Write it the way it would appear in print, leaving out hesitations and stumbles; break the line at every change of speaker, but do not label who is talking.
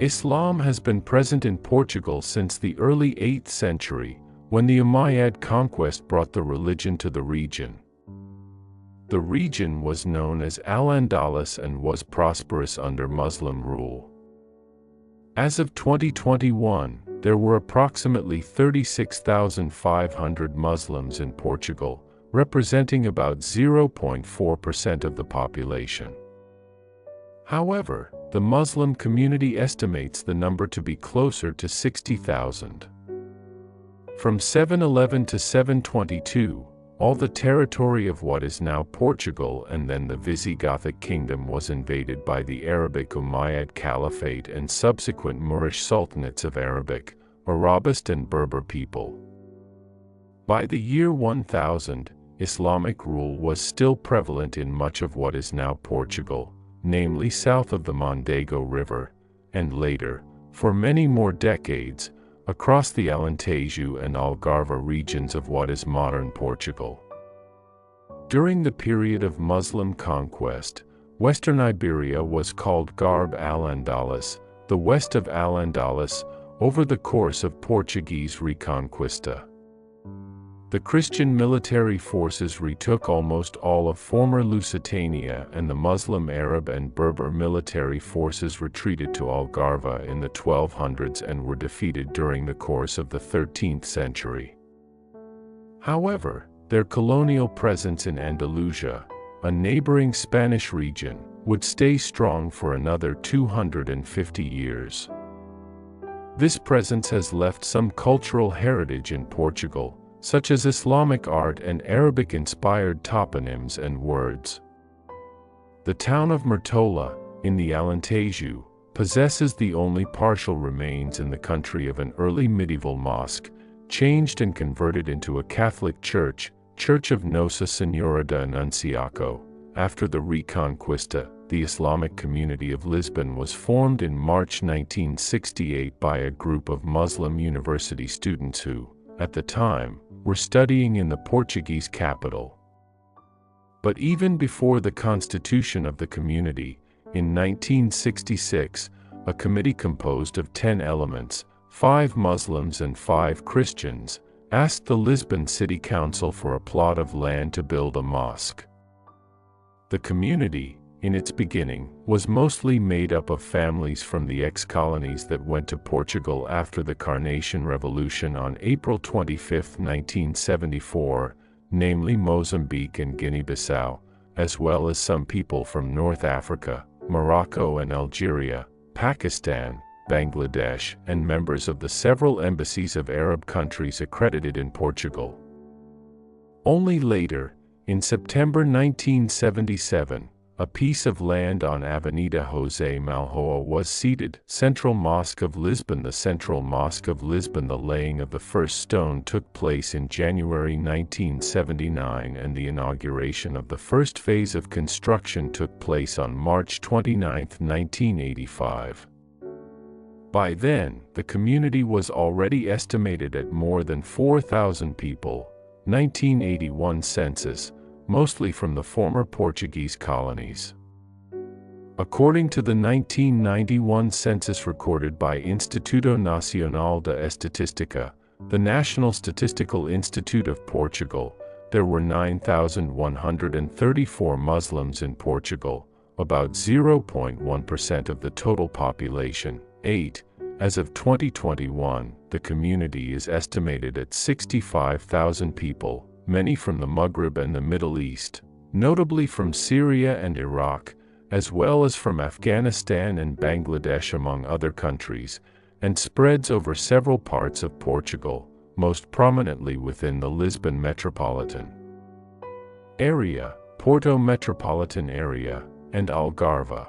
Islam has been present in Portugal since the early 8th century, when the Umayyad conquest brought the religion to the region. The region was known as Al-Andalus and was prosperous under Muslim rule. As of 2021, there were approximately 36,500 Muslims in Portugal, representing about 0.4% of the population. However, the Muslim community estimates the number to be closer to 60,000. From 711 to 722, all the territory of what is now Portugal and then the Visigothic kingdom was invaded by the Arabic Umayyad Caliphate and subsequent Moorish sultanates of Arabic, Arabist and Berber people. By the year 1000, Islamic rule was still prevalent in much of what is now Portugal, namely south of the Mondego River, and later, for many more decades, across the Alentejo and Algarve regions of what is modern Portugal. During the period of Muslim conquest, Western Iberia was called Garb al-Andalus, the west of Al-Andalus, over the course of Portuguese Reconquista. The Christian military forces retook almost all of former Lusitania, and the Muslim Arab and Berber military forces retreated to Algarve in the 1200s and were defeated during the course of the 13th century. However, their colonial presence in Andalusia, a neighboring Spanish region, would stay strong for another 250 years. This presence has left some cultural heritage in Portugal, such as Islamic art and Arabic-inspired toponyms and words. The town of Murtola, in the Alentejo, possesses the only partial remains in the country of an early medieval mosque, changed and converted into a Catholic church, Church of Nossa Senhora da Anunciação. After the Reconquista, the Islamic community of Lisbon was formed in March 1968 by a group of Muslim university students who, at the time, were studying in the Portuguese capital. But even before the constitution of the community, in 1966, a committee composed of 10 elements, 5 Muslims and 5 Christians, asked the Lisbon City Council for a plot of land to build a mosque. The community, in its beginning, was mostly made up of families from the ex-colonies that went to Portugal after the Carnation Revolution on April 25, 1974, namely Mozambique and Guinea-Bissau, as well as some people from North Africa, Morocco and Algeria, Pakistan, Bangladesh, and members of the several embassies of Arab countries accredited in Portugal. Only later, in September 1977, a piece of land on Avenida José Malhoa was ceded. Central Mosque of Lisbon. The Central Mosque of Lisbon. The laying of the first stone took place in January 1979, and the inauguration of the first phase of construction took place on March 29, 1985. By then, the community was already estimated at more than 4,000 people. 1981 census, mostly from the former Portuguese colonies. According to the 1991 census recorded by Instituto Nacional de Estatística, the National Statistical Institute of Portugal, there were 9,134 Muslims in Portugal, about 0.1% of the total population. 8. As of 2021, the community is estimated at 65,000 people, many from the Maghreb and the Middle East, notably from Syria and Iraq, as well as from Afghanistan and Bangladesh among other countries, and spreads over several parts of Portugal, most prominently within the Lisbon metropolitan area, Porto metropolitan area, and Algarve.